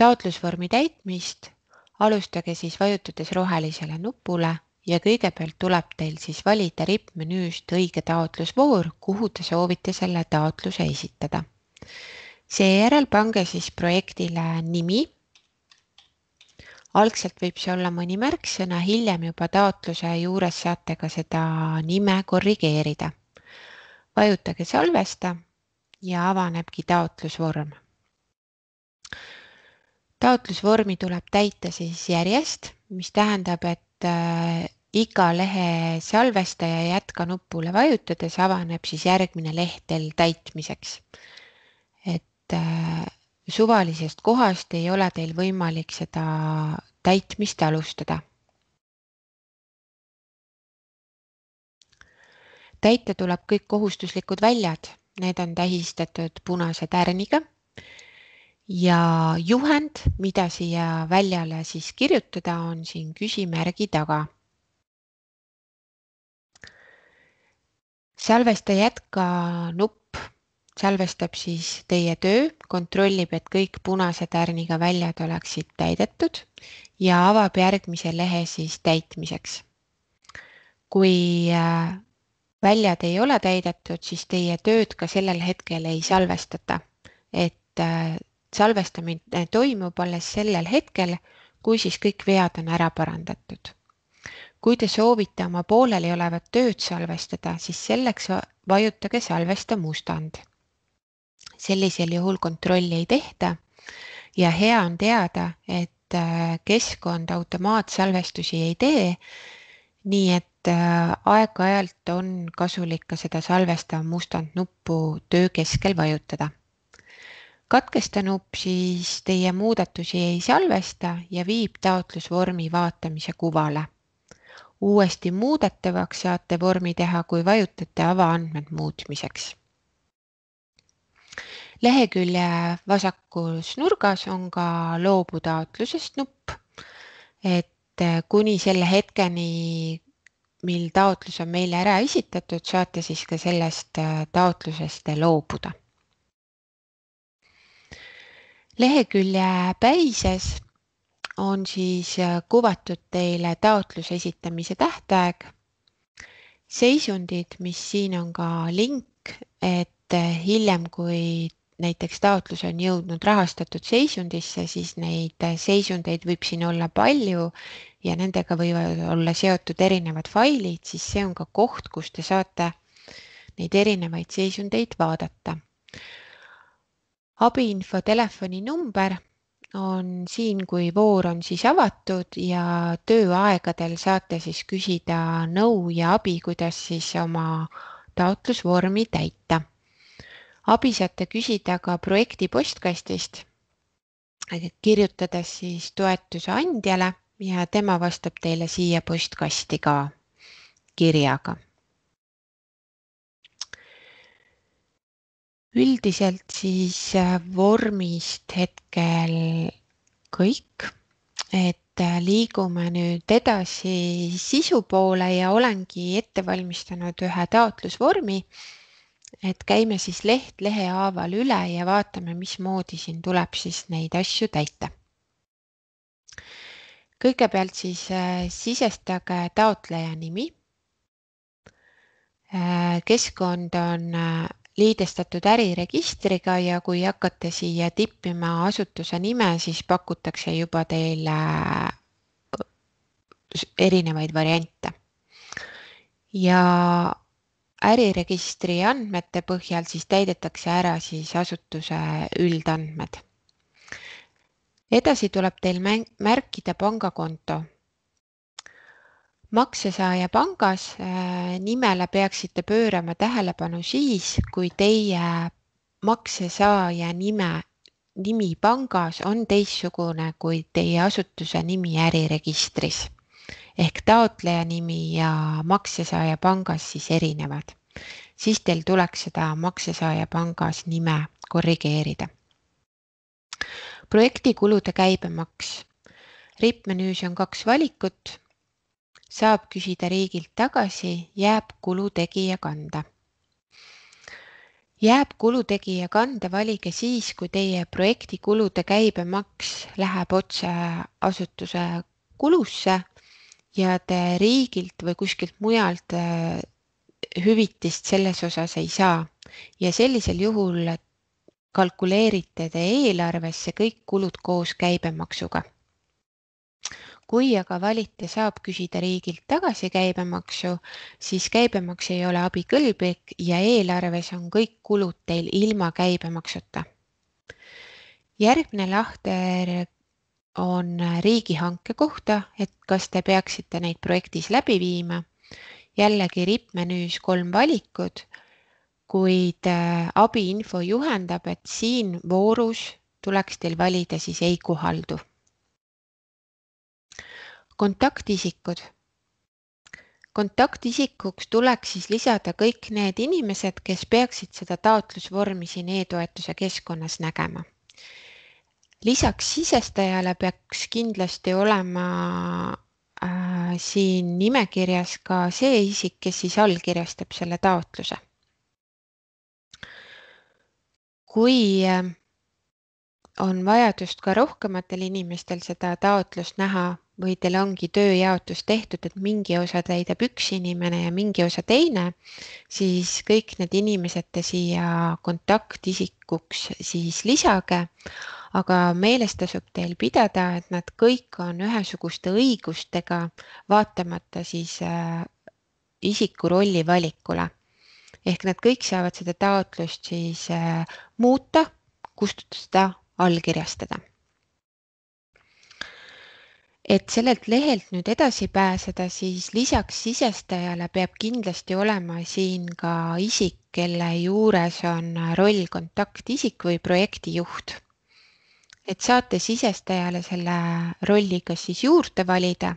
Taotlusvormi täitmist alustage siis vajutades rohelisele nupule ja kõigepealt tuleb teil siis valida rippmenüüst õige taotlusvoor, kuhu te soovite selle taotluse esitada. Seejärel pange siis projektile nimi. Algselt võib see olla mõni märksõna, hiljem juba taotluse juures saate ka seda nime korrigeerida. Vajutage salvesta ja avanebki taotlusvorm. Taotlusvormi tuleb täita siis järjest, mis tähendab, et iga lehe salvesta ja jätka nupule vajutades avaneb siis järgmine leht teil täitmiseks. Et suvalisest kohast ei ole teil võimalik seda täitmist alustada. Täita tuleb kõik kohustuslikud väljad, need on tähistatud punase tärniga ja juhend, mida siia väljale siis kirjutada, on siin küsimärgi taga. Salvesta jätka nupp salvestab siis teie töö, kontrollib, et kõik punase tärniga väljad oleksid täidetud ja avab järgmise lehe siis täitmiseks. Kui väljad ei ole täidetud, siis teie tööd ka sellel hetkel ei salvestata, et salvestamine toimub alles sellel hetkel, kui siis kõik vead on ära parandatud. Kui te soovite oma pooleli olevat tööd salvestada, siis selleks vajutage salvesta mustand. Sellisel juhul kontrolli ei tehta ja hea on teada, et keskkond automaatsalvestusi ei tee, nii et aeg-ajalt on kasulik ka seda salvesta mustand nuppu töö keskel vajutada. Katkesta nupp siis teie muudatusi ei salvesta ja viib taotlusvormi vaatamise kuvale. Uuesti muudetavaks saate vormi teha, kui vajutate avaandmed muutmiseks. Lehekülje vasakus nurgas on ka loobu taotlusest nupp, et kuni selle hetkeni, mil taotlus on meile ära esitatud, saate siis ka sellest taotlusest loobuda. Lehekülje päises on siis kuvatud teile taotluse esitamise tähtaeg. Seisundid, mis siin on ka link, et hiljem, kui näiteks taotlus on jõudnud rahastatud seisundisse, siis neid seisundeid võib siin olla palju ja nendega võivad olla seotud erinevad failid, siis see on ka koht, kus te saate neid erinevaid seisundeid vaadata. Abiinfo telefoninumber on siin, kui voor on siis avatud ja tööaegadel saate siis küsida nõu ja abi, kuidas siis oma taotlusvormi täita. Abi saate küsida ka projekti postkastist, kirjutades siis toetuse andjale ja tema vastab teile siia postkasti ka kirjaga. Üldiselt siis vormist hetkel kõik, et liigume nüüd edasi sisu poole ja olengi ette valmistanud ühe taotlusvormi, et käime siis leht lehe haaval üle ja vaatame, mismoodi siin tuleb siis neid asju täita. Kõigepealt siis sisestage taotleja nimi. Keskkond on liidestatud äriregistriga ja kui hakkate siia tippima asutuse nime, siis pakutakse juba teile erinevaid variante. Ja äriregistri andmete põhjal siis täidetakse ära siis asutuse üldandmed. Edasi tuleb teil märkida pangakonto. Maksesaaja pangas nimele peaksite pöörama tähelepanu siis, kui teie maksesaaja nimi pangas on teistsugune kui teie asutuse nimi äriregistris. Ehk taotleja nimi ja maksesaaja pangas siis erinevad. Siis teil tuleks seda maksesaaja pangas nime korrigeerida. Projekti kulude käibemaks. Rippmenüüs on 2 valikut. Saab küsida riigilt tagasi, jääb kulu tegija kanda. Jääb kulutegija kanda valige siis, kui teie projekti kulude käibemaks läheb otse asutuse kulusse ja te riigilt või kuskilt mujalt hüvitist selles osas ei saa. Ja sellisel juhul kalkuleerite te eelarvesse kõik kulud koos käibemaksuga. Kui aga valite saab küsida riigilt tagasi käibemaksu, siis käibemaks ei ole abikõlblik ja eelarves on kõik kulud teil ilma käibemaksuta. Järgmine lahter on riigihanke kohta, et kas te peaksite neid projektis läbi viima. Jällegi rippmenüüs 3 valikut, kuid abiinfo juhendab, et siin voorus tuleks teil valida siis ei kohaldu. Kontaktisikud. Kontaktisikuks tuleks siis lisada kõik need inimesed, kes peaksid seda taotlusvormi siin e-toetuse keskkonnas nägema. Lisaks sisestajale peaks kindlasti olema siin nimekirjas ka see isik, kes siis allkirjastab selle taotluse. Kui on vajadust ka rohkematel inimestel seda taotlust näha või teil ongi tööjaotus tehtud, et mingi osa täidab üks inimene ja mingi osa teine, siis kõik need inimesed te siia kontaktisikuks siis lisage, aga meeles tasub teil pidada, et nad kõik on ühesuguste õigustega, vaatamata siis isiku rolli valikule. Ehk nad kõik saavad seda taotlust siis muuta, kustutada, allkirjastada. Et sellelt lehelt nüüd edasi pääseda, siis lisaks sisestajale peab kindlasti olema siin ka isik, kelle juures on roll kontaktisik või projektijuht. Et saate sisestajale selle rolli kas siis juurde valida.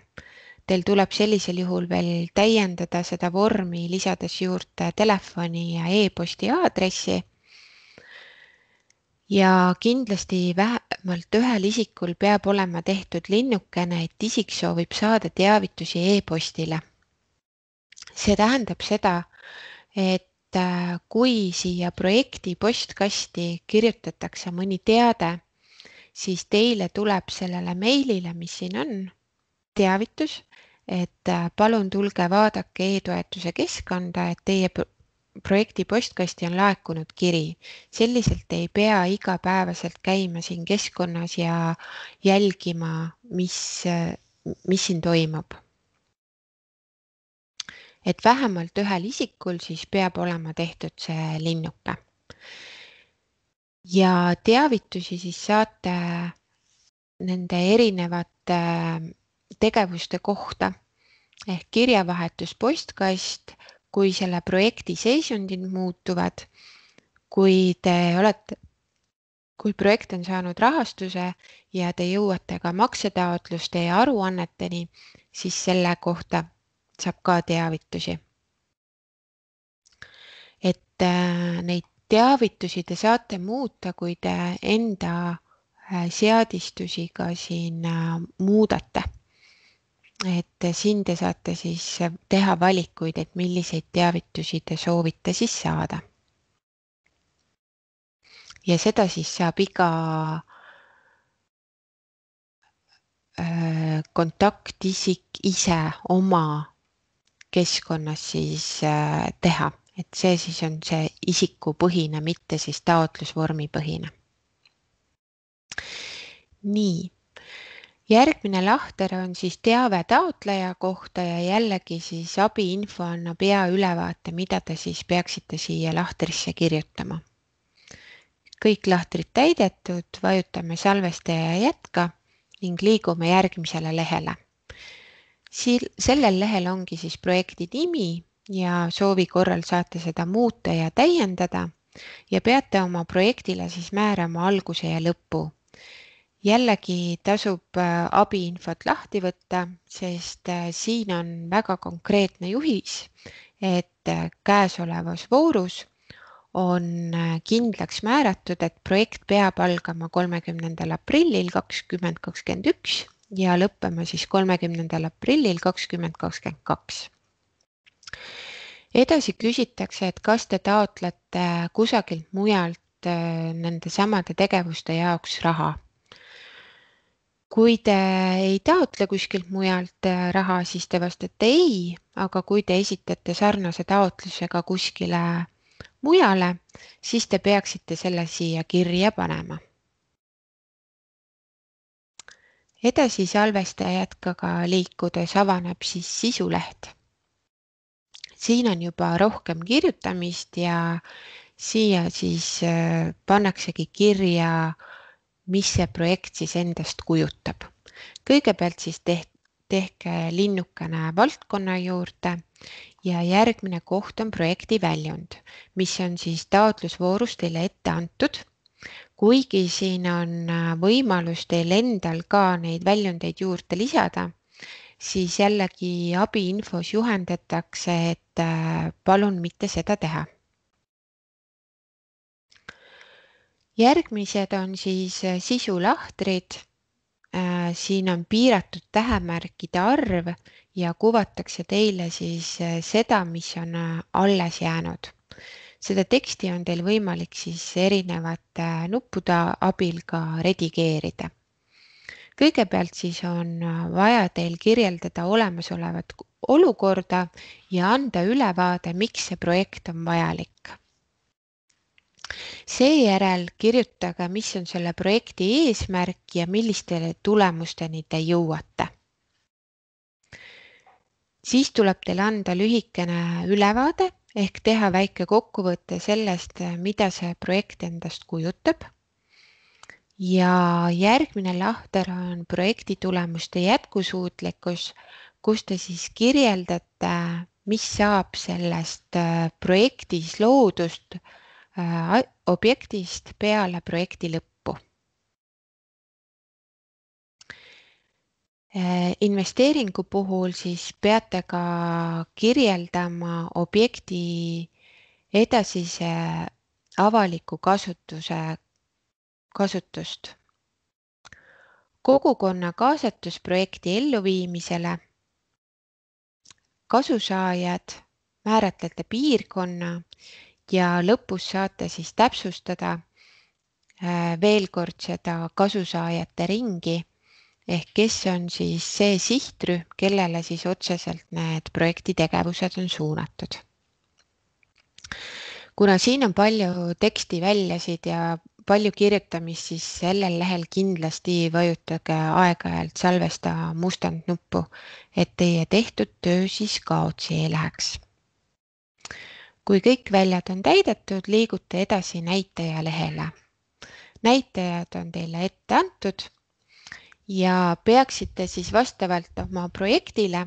Teil tuleb sellisel juhul veel täiendada seda vormi, lisades juurde telefoni ja e-posti aadressi. Ja kindlasti vähemalt ühel isikul peab olema tehtud linnukene, et isik soovib saada teavitusi e-postile. See tähendab seda, et kui siia projekti postkasti kirjutatakse mõni teade, siis teile tuleb sellele meilile, mis siin on, teavitus, et palun tulge vaadake e-toetuse keskkonda, et teie projekti postkasti on laekunud kiri. Selliselt ei pea igapäevaselt käima siin keskkonnas ja jälgima, mis siin toimub. Et vähemalt ühel isikul siis peab olema tehtud see linnuke. Ja teavitusi siis saate nende erinevate tegevuste kohta ehk kirjavahetus postkast, kui selle projekti seisundid muutuvad, kui projekt on saanud rahastuse ja te jõuate ka maksetaotluste ja aruanneteni, siis selle kohta saab ka teavitusi. Et neid teavitusi te saate muuta, kui te enda seadistusi ka siin muudate. Et siin te saate siis teha valikuid, et milliseid teavitusi te soovite siis saada. Ja seda siis saab iga kontaktisik ise oma keskkonnas siis teha. Et see siis on see isikupõhine, mitte siis taotlusvormipõhine. Nii. Järgmine lahter on siis teave taotleja kohta ja jällegi siis abiinfo annab hea ülevaate, mida te siis peaksite siia lahtrisse kirjutama. Kõik lahtrid täidetud, vajutame salvestaja jätka ning liigume järgmisele lehele. Sellel lehel ongi siis projekti nimi ja soovi korral saate seda muuta ja täiendada ja peate oma projektile siis määrama alguse ja lõpu. Jällegi tasub abiinfot lahti võtta, sest siin on väga konkreetne juhis, et käesolevas voorus on kindlaks määratud, et projekt peab algama 30. aprillil 2021 ja lõppema siis 30. aprillil 2022. Edasi küsitakse, et kas te taotlete kusagilt mujalt nende samade tegevuste jaoks raha. Kui te ei taotle kuskilt mujalt raha, siis te vastate ei, aga kui te esitate sarnase taotlusega kuskile mujale, siis te peaksite selle siia kirja panema. Edasi salvestajatkaga liikudes avaneb siis sisuleht. Siin on juba rohkem kirjutamist ja siia siis pannaksegi kirja, mis see projekt siis endast kujutab. Kõigepealt siis tehke linnukene valdkonna juurde ja järgmine koht on projekti väljund, mis on siis taotlusvoorus teile ette antud. Kuigi siin on võimalus teil endal ka neid väljundeid juurde lisada, siis jällegi abiinfos juhendatakse, et palun mitte seda teha. Järgmised on siis sisulahtrid. Siin on piiratud tähemärkide arv ja kuvatakse teile siis seda, mis on alles jäänud. Seda teksti on teil võimalik siis erinevate nuppude abil ka redigeerida. Kõigepealt siis on vaja teil kirjeldada olemasolevat olukorda ja anda ülevaade, miks see projekt on vajalik. Seejärel kirjutage, mis on selle projekti eesmärk ja millistele tulemusteni te jõuate. Siis tuleb teil anda lühikene ülevaade ehk teha väike kokkuvõte sellest, mida see projekt endast kujutab. Ja järgmine lahter on projekti tulemuste jätkusuutlikkus, kus te siis kirjeldate, mis saab sellest projektis loodust objektist peale projekti lõppu. Investeeringu puhul siis peate ka kirjeldama objekti edasise avaliku kasutust. Kogukonna kaasatus projekti elluviimisele, kasusaajad, määratlete piirkonna ja lõpus saate siis täpsustada veel kord seda kasusaajate ringi, ehk kes on siis see sihtrühm, kellele siis otseselt need projektitegevused on suunatud. Kuna siin on palju tekstiväljasid ja palju kirjutamist, siis sellel lehel kindlasti vajutage aeg-ajalt salvesta mustandnuppu, et teie tehtud töö siis kaotsi ei läheks. Kui kõik väljad on täidetud, liigute edasi näitaja lehele. Näitajad on teile ette antud ja peaksite siis vastavalt oma projektile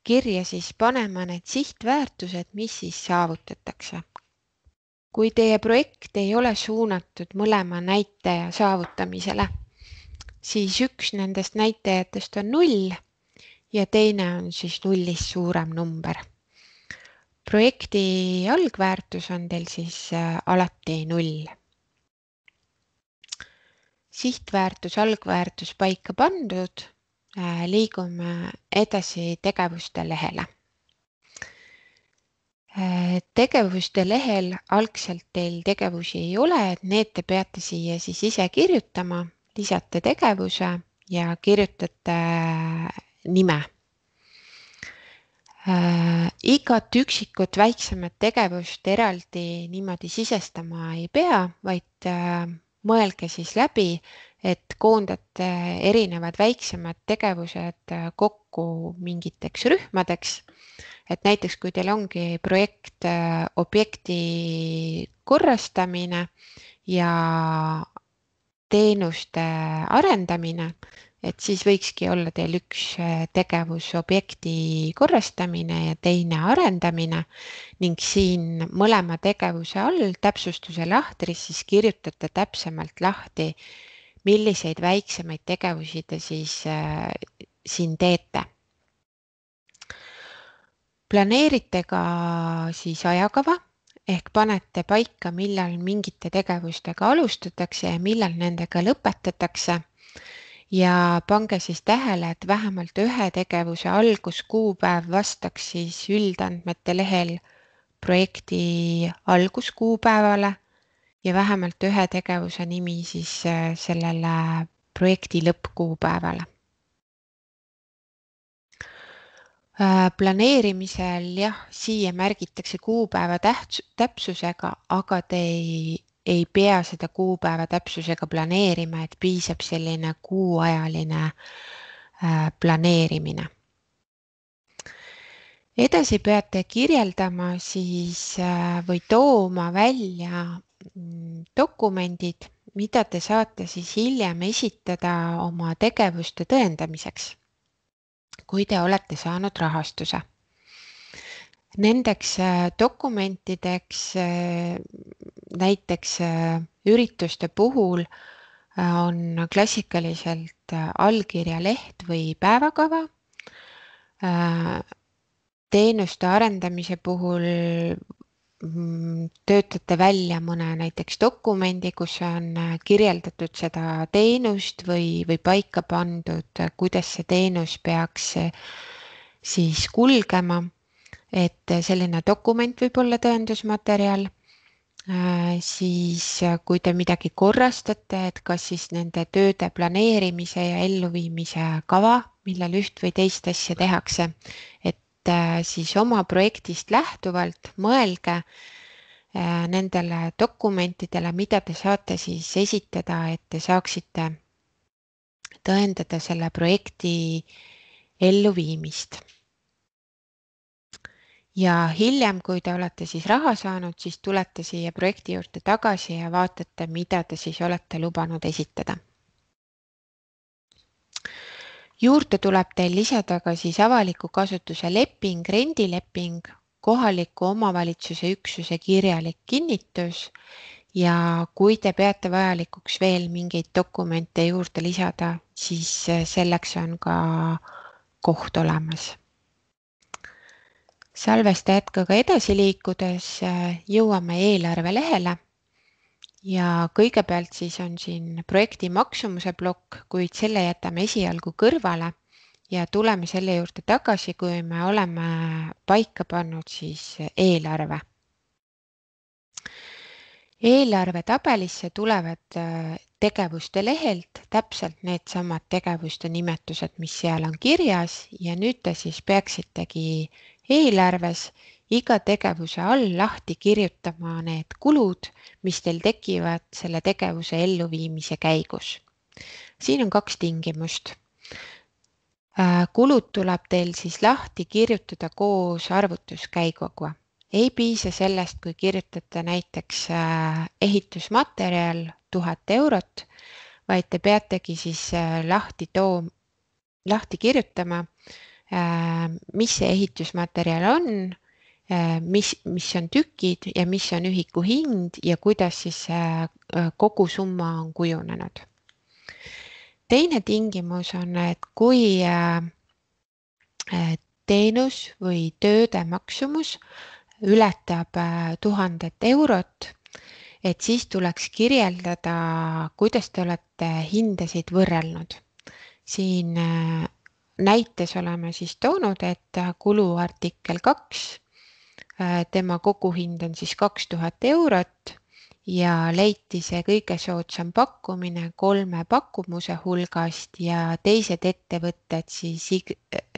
kirja siis panema need sihtväärtused, mis siis saavutatakse. Kui teie projekt ei ole suunatud mõlema näitaja saavutamisele, siis üks nendest näitajatest on 0 ja teine on siis 0-st suurem number. Projekti algväärtus on teil siis alati 0. Sihtväärtus, algväärtus paika pandud, liigume edasi tegevuste lehele. Tegevuste lehel algselt teil tegevusi ei ole, et need te peate siia siis ise kirjutama, lisate tegevuse ja kirjutate nime. Igat üksikut väiksemat tegevust eraldi niimoodi sisestama ei pea, vaid mõelge siis läbi, et koondate erinevad väiksemad tegevused kokku mingiteks rühmadeks. Et näiteks kui teil ongi projekt objekti korrastamine ja teenuste arendamine, et siis võikski olla teil üks tegevus objekti korrastamine ja teine arendamine ning siin mõlema tegevuse all täpsustuse lahtris siis kirjutate täpsemalt lahti, milliseid väiksemaid tegevusi te siis siin teete. Planeerite ka siis ajakava ehk panete paika, millal mingite tegevustega alustatakse ja millal nendega lõpetatakse ja pange siis tähele, et vähemalt ühe tegevuse alguskuupäev vastaks siis üldandmete lehel projekti alguskuupäevale ja vähemalt ühe tegevuse nimi siis sellele projekti lõppkuupäevale. Planeerimisel jah, siia märgitakse kuupäeva täpsusega, aga te ei pea seda kuupäeva täpsusega planeerima, et piisab selline kuuajaline planeerimine. Edasi peate kirjeldama siis või tooma välja dokumendid, mida te saate siis hiljem esitada oma tegevuste tõendamiseks, kui te olete saanud rahastuse. Nendeks dokumentideks näiteks ürituste puhul on klassikaliselt allkirjaleht või päevakava. Teenuste arendamise puhul töötate välja mõne näiteks dokumendi, kus on kirjeldatud seda teenust või paika pandud, kuidas see teenus peaks siis kulgema. Et selline dokument võib olla tõendusmaterjal. Siis kui te midagi korrastate, et kas siis nende tööde planeerimise ja elluviimise kava, millal üht või teist asja tehakse, et siis oma projektist lähtuvalt mõelge nendele dokumentidele, mida te saate siis esitada, et te saaksite tõendada selle projekti elluviimist. Ja hiljem, kui te olete siis raha saanud, siis tulete siia projekti juurde tagasi ja vaatate, mida te siis olete lubanud esitada. Juurde tuleb teil lisada ka siis avaliku kasutuse leping, rendileping, kohaliku omavalitsuse üksuse kirjalik kinnitus ja kui te peate vajalikuks veel mingeid dokumente juurde lisada, siis selleks on ka koht olemas. Salvesta jätkaga edasi liikudes jõuame eelarve lehele ja kõigepealt siis on siin projekti maksumuse plokk, kuid selle jätame esialgu kõrvale ja tuleme selle juurde tagasi, kui me oleme paika pannud siis eelarve. Eelarve tabelisse tulevad tegevuste lehelt täpselt needsamad tegevuste nimetused, mis seal on kirjas ja nüüd te siis peaksitegi eelarves iga tegevuse all lahti kirjutama need kulud, mis teil tekivad selle tegevuse elluviimise käigus. Siin on 2 tingimust. Kulud tuleb teil siis lahti kirjutada koos arvutuskäiguga. Ei piisa sellest, kui kirjutate näiteks ehitusmaterjal 1000 eurot, vaid te peategi siis lahti kirjutama, mis see ehitusmaterjal on, mis on tükid ja mis on ühiku hind ja kuidas siis kogu summa on kujunenud. Teine tingimus on, et kui teenus või tööde maksumus ületab 1000 eurot, et siis tuleks kirjeldada, kuidas te olete hindasid võrrelnud. Siin näites oleme siis toonud, et kuluartikkel 2, tema koguhind on siis 2000 eurot ja leiti see kõige soodsam pakkumine 3 pakkumuse hulgast ja teised ettevõtted siis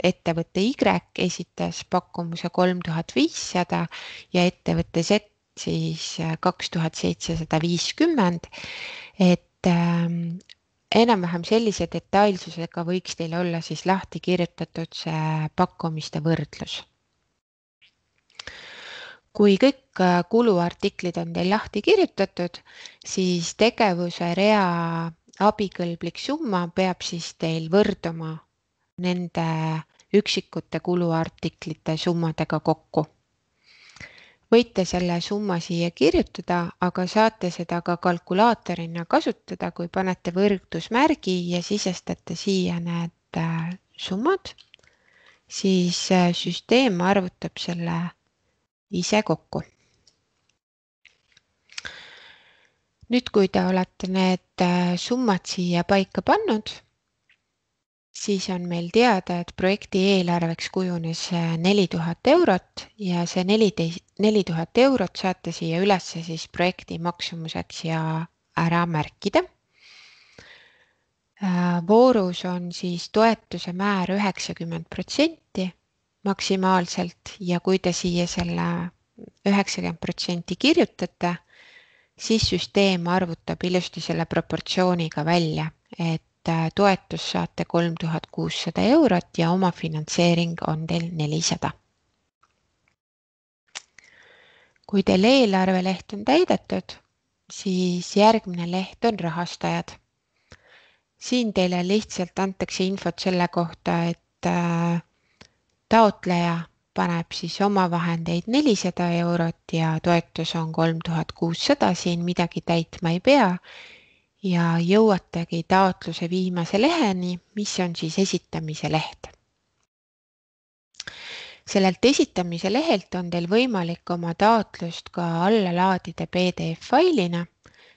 ettevõte Y esitas pakkumuse 3500 ja ettevõte Z siis 2750, et enam-vähem sellise detailsusega võiks teil olla siis lahti kirjutatud see pakkumiste võrdlus. Kui kõik kuluartiklid on teil lahti kirjutatud, siis tegevuse rea abikõlblik summa peab siis teil võrduma nende üksikute kuluartiklite summadega kokku. Võite selle summa siia kirjutada, aga saate seda ka kalkulaatorina kasutada, kui panete võrdlusmärgi ja sisestate siia need summad, siis süsteem arvutab selle ise kokku. Nüüd, kui te olete need summad siia paika pannud, Siis on meil teada, et projekti eelarveks kujunes 4000 eurot ja see 4000 eurot saate siia ülesse siis projekti maksumuseks ja ära märkida. Voorus on siis toetuse määr 90% maksimaalselt ja kui te siia selle 90% kirjutate, siis süsteem arvutab ilusti selle proportsiooniga välja, et toetust saate 3600 eurot ja omafinantseering on teil 400. Kui teil eelarveleht on täidetud, siis järgmine leht on rahastajad. Siin teile lihtsalt antakse infot selle kohta, et taotleja paneb siis oma vahendeid 400 eurot ja toetus on 3600, siin midagi täitma ei pea ja jõuategi taotluse viimase leheni, mis on siis esitamise leht. Sellelt esitamise lehelt on teil võimalik oma taotlust ka alla laadida PDF-failina.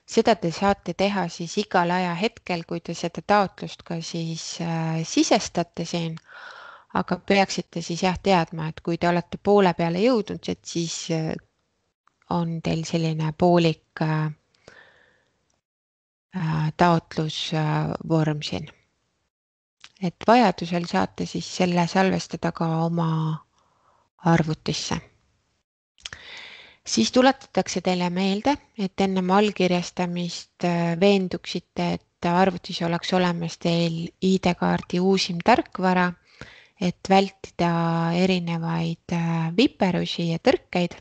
Seda te saate teha siis igal ajahetkel, kui te seda taotlust ka siis sisestate siin, aga peaksite siis teadma, et kui te olete poole peale jõudnud, et siis on teil selline poolik taotlusvorm siin. Et vajadusel saate siis selle salvestada ka oma arvutisse. Siis tuletatakse teile meelde, et ennem allkirjastamist veenduksite, et arvutis oleks olemas teil ID-kaardi uusim tarkvara, et vältida erinevaid viperusi ja tõrkeid.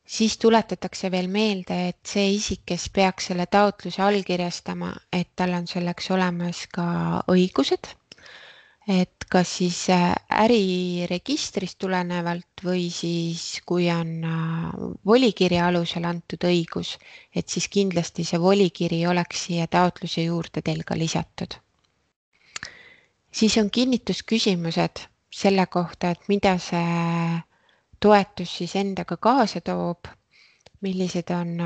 Siis tuletatakse veel meelde, et see isik, kes peaks selle taotluse allkirjastama, et tal on selleks olemas ka õigused, et kas siis äriregistrist tulenevalt või siis kui on volikirja alusel antud õigus, et siis kindlasti see volikiri oleks siia taotluse juurde teil ka lisatud. Siis on kinnitusküsimused selle kohta, et mida see toetus siis endaga kaasa toob, millised on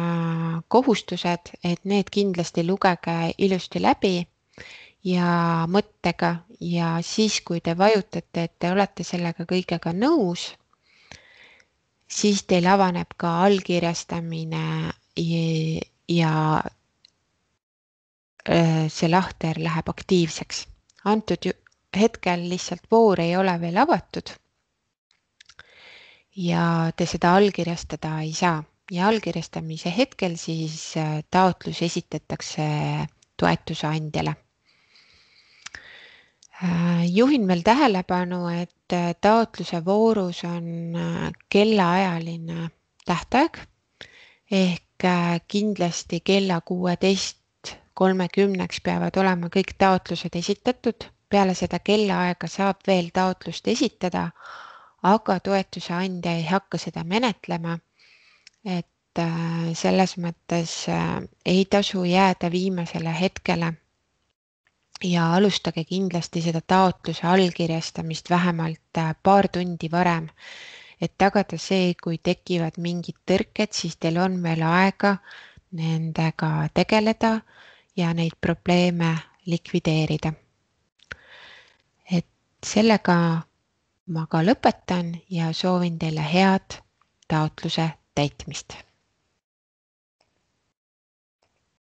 kohustused, et need kindlasti lugege ilusti läbi ja mõttega ja siis, kui te vajutate, et te olete sellega kõigega nõus, siis teil avaneb ka allkirjastamine ja see lahter läheb aktiivseks. Antud hetkel lihtsalt voor ei ole veel avatud ja te seda allkirjastada ei saa. Ja allkirjastamise hetkel siis taotlus esitatakse toetuse andjale. Juhin veel tähelepanu, et taotluse voorus on kellaajaline tähtaeg ehk kindlasti kella 16:30 peavad olema kõik taotlused esitatud. Peale seda kellaaega saab veel taotlust esitada, aga toetuse andja ei hakka seda menetlema, et selles mõttes ei tasu jääda viimasele hetkele. Ja alustage kindlasti seda taotluse allkirjastamist vähemalt paar tundi varem, et tagada see, kui tekivad mingid tõrked, siis teil on veel aega nendega tegeleda ja neid probleeme likvideerida. Et sellega ma ka lõpetan ja soovin teile head taotluse täitmist.